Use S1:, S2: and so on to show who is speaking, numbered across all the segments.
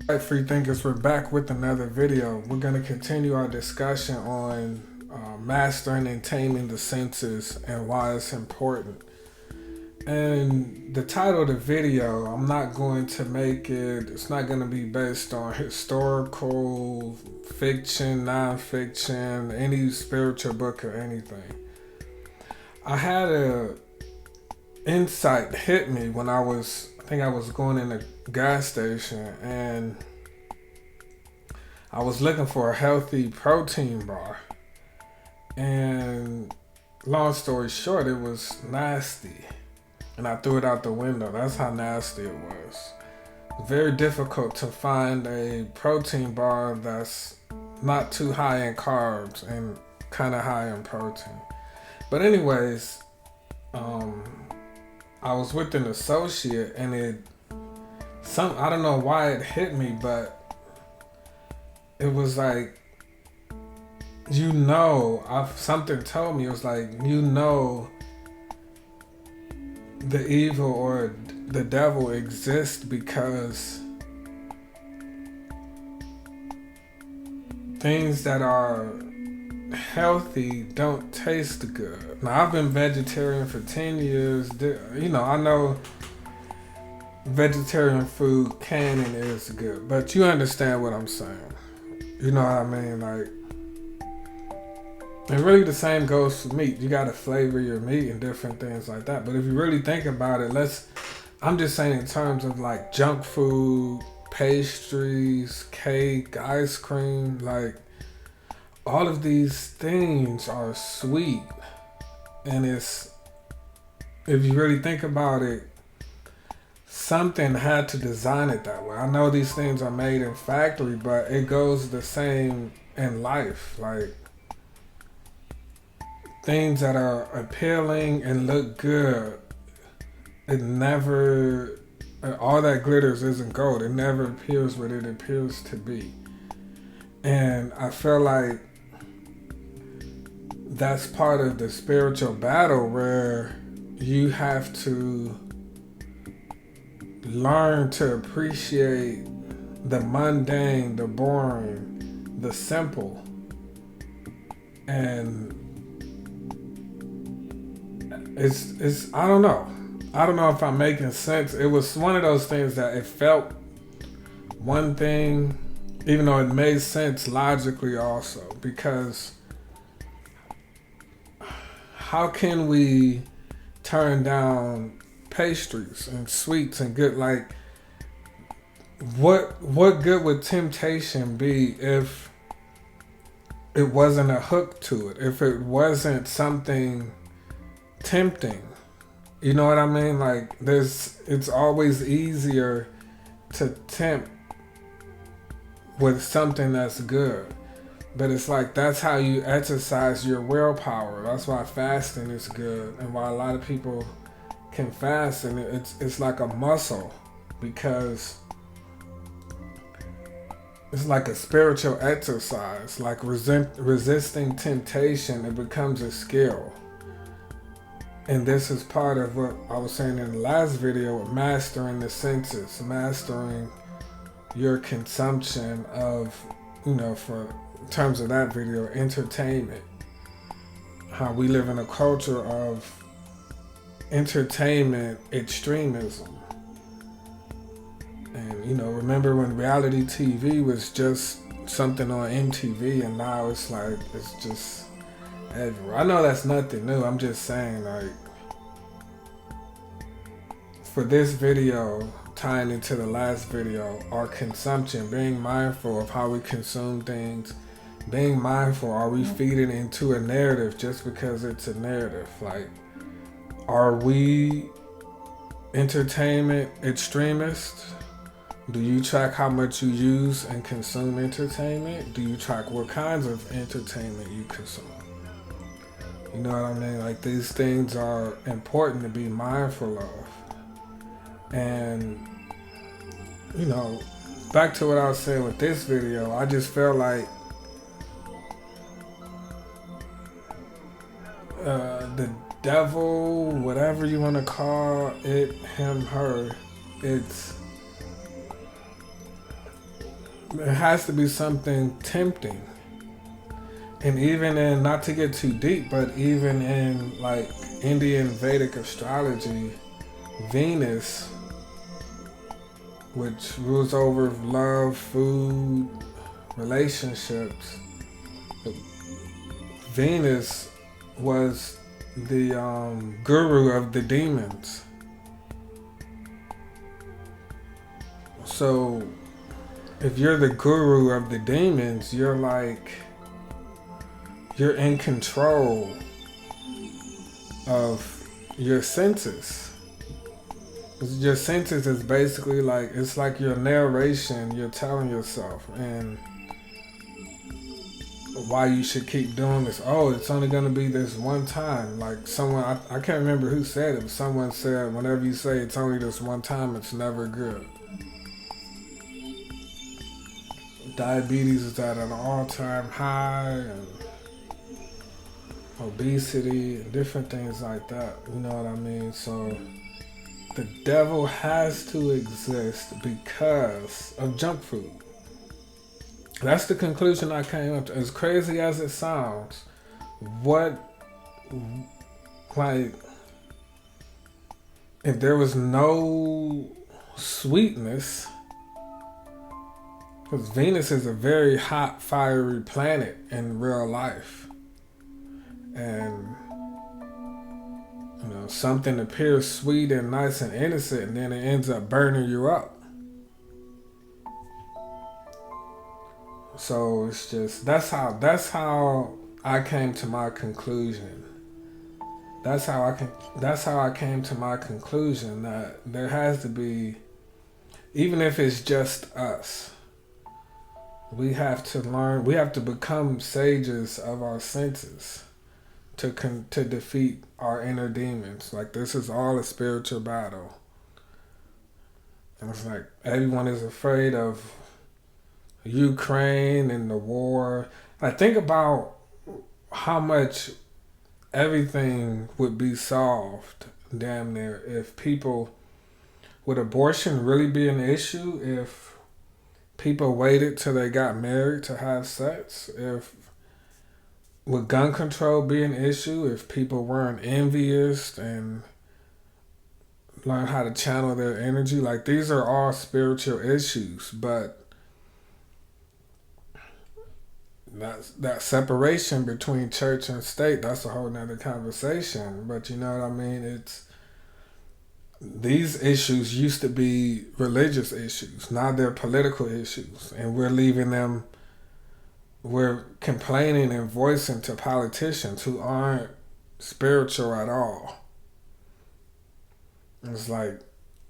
S1: Alright, free thinkers, we're back with another video. We're going to continue our discussion on mastering and taming the senses and why it's important. And the title of the video, I'm not going to make it, it's not going to be based on historical, fiction, non-fiction, any spiritual book or anything. I had a insight hit me when I think I was going in a gas station and I was looking for a healthy protein bar. And long story short, it was nasty. And I threw it out the window. That's how nasty it was. Very difficult to find a protein bar that's not too high in carbs and kind of high in protein. But anyways, I was with an associate and I don't know why it hit me, but it was like, something told me, it was like, the evil or the devil exists because things that are healthy don't taste good. Now, I've been vegetarian for 10 years. I know vegetarian food can and is good, but you understand what I'm saying. You know what I mean? Like, and really the same goes for meat. You gotta flavor your meat and different things like that. But if you really think about it, I'm just saying in terms of like junk food, pastries, cake, ice cream, like all of these things are sweet. And if you really think about it, something had to design it that way. I know these things are made in factory, but it goes the same in life. Like, things that are appealing and look good, all that glitters isn't gold. It never appears what it appears to be. And I feel like that's part of the spiritual battle where you have to learn to appreciate the mundane, the boring, the simple. And it's I don't know if I'm making sense. It was one of those things that it felt one thing, even though it made sense logically also, because how can we turn down pastries and sweets and good? Like, what good would temptation be if it wasn't a hook to it, if it wasn't something tempting? You know what I mean? Like, it's always easier to tempt with something that's good. But it's like, that's how you exercise your willpower. That's why fasting is good, and why a lot of people can fast, and it's like a muscle, because it's like a spiritual exercise. Like resisting temptation, it becomes a skill. And this is part of what I was saying in the last video, with mastering the senses, mastering your consumption of, for in terms of that video, entertainment. How we live in a culture of entertainment extremism. And remember when reality TV was just something on MTV, and now it's like, it's just everywhere. I know that's nothing new. I'm just saying, like, for this video, tying into the last video, our consumption, being mindful of how we consume things, being mindful, are we feeding into a narrative just because it's a narrative? Like, are we entertainment extremists? Do you track how much you use and consume entertainment? Do you track what kinds of entertainment you consume? You know what I mean? Like, these things are important to be mindful of. And, back to what I was saying with this video, I just felt like the devil, whatever you want to call it, him, her, there has to be something tempting. And even in, not to get too deep, but even in like Indian Vedic astrology, Venus, which rules over love, food, relationships, Venus was the guru of the demons. So if you're the guru of the demons, you're in control of your senses. Your senses is basically like, it's like your narration you're telling yourself, and why you should keep doing this. Oh, it's only going to be this one time. Like someone, I can't remember who said it, but someone said whenever you say it's only this one time, it's never good. Diabetes is at an all-time high, and obesity and different things like that. You know what I mean? So the devil has to exist because of junk food. That's the conclusion I came up to. As crazy as it sounds, if there was no sweetness, because Venus is a very hot, fiery planet in real life. And, something appears sweet and nice and innocent, and then it ends up burning you up. So it's just, that's how I came to my conclusion. That's how I came to my conclusion that there has to be, even if it's just us, we have to learn, we have to become sages of our senses to defeat our inner demons. Like, this is all a spiritual battle. And it's like everyone is afraid of Ukraine and the war. Like, think about how much everything would be solved, damn near, if people, would abortion really be an issue if people waited till they got married to have sex? Would gun control be an issue if people weren't envious and learn how to channel their energy? Like, these are all spiritual issues, but that separation between church and state, that's a whole nother conversation. But you know what I mean? These issues used to be religious issues. Now they're political issues, and we're complaining and voicing to politicians who aren't spiritual at all. It's like,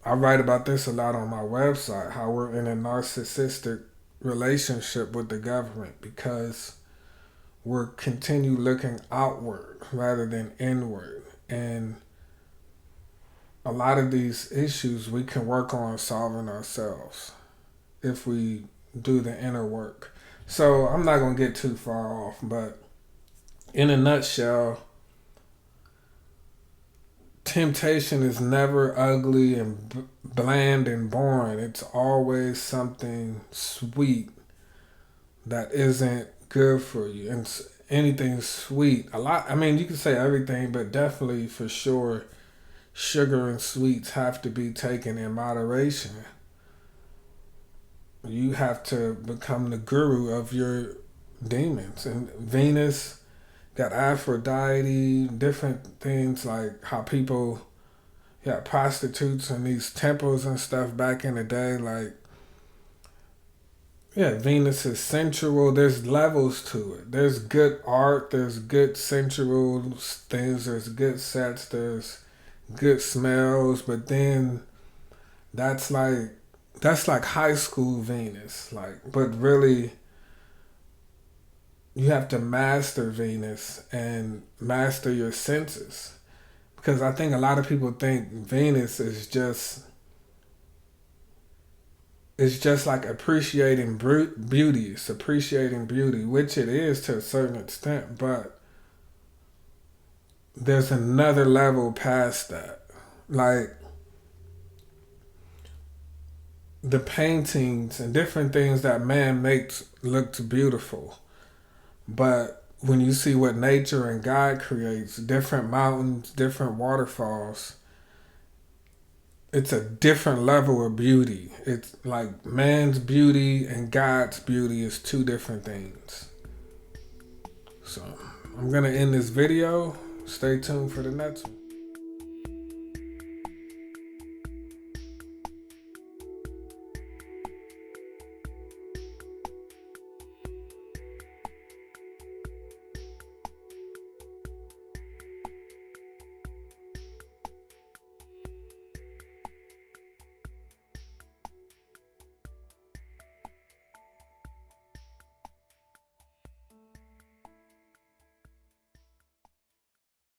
S1: I write about this a lot on my website, how we're in a narcissistic relationship with the government because we're continue looking outward rather than inward. And a lot of these issues we can work on solving ourselves if we do the inner work. So I'm not going to get too far off, but in a nutshell, temptation is never ugly and bland and boring. It's always something sweet that isn't good for you. And anything sweet, you can say everything, but definitely for sure, sugar and sweets have to be taken in moderation. You have to become the guru of your demons. And Venus got Aphrodite, different things, like how people, prostitutes in these temples and stuff back in the day. Like, Venus is sensual. There's levels to it. There's good art. There's good sensual things. There's good sets. There's good smells. But then that's like high school Venus. But really, you have to master Venus and master your senses. Because I think a lot of people think Venus is just like appreciating beauty. It's appreciating beauty, which it is to a certain extent, but there's another level past that. Like, the paintings and different things that man makes looked beautiful. But when you see what nature and God creates, different mountains, different waterfalls, it's a different level of beauty. It's like man's beauty and God's beauty is two different things. So I'm gonna end this video. Stay tuned for the next one.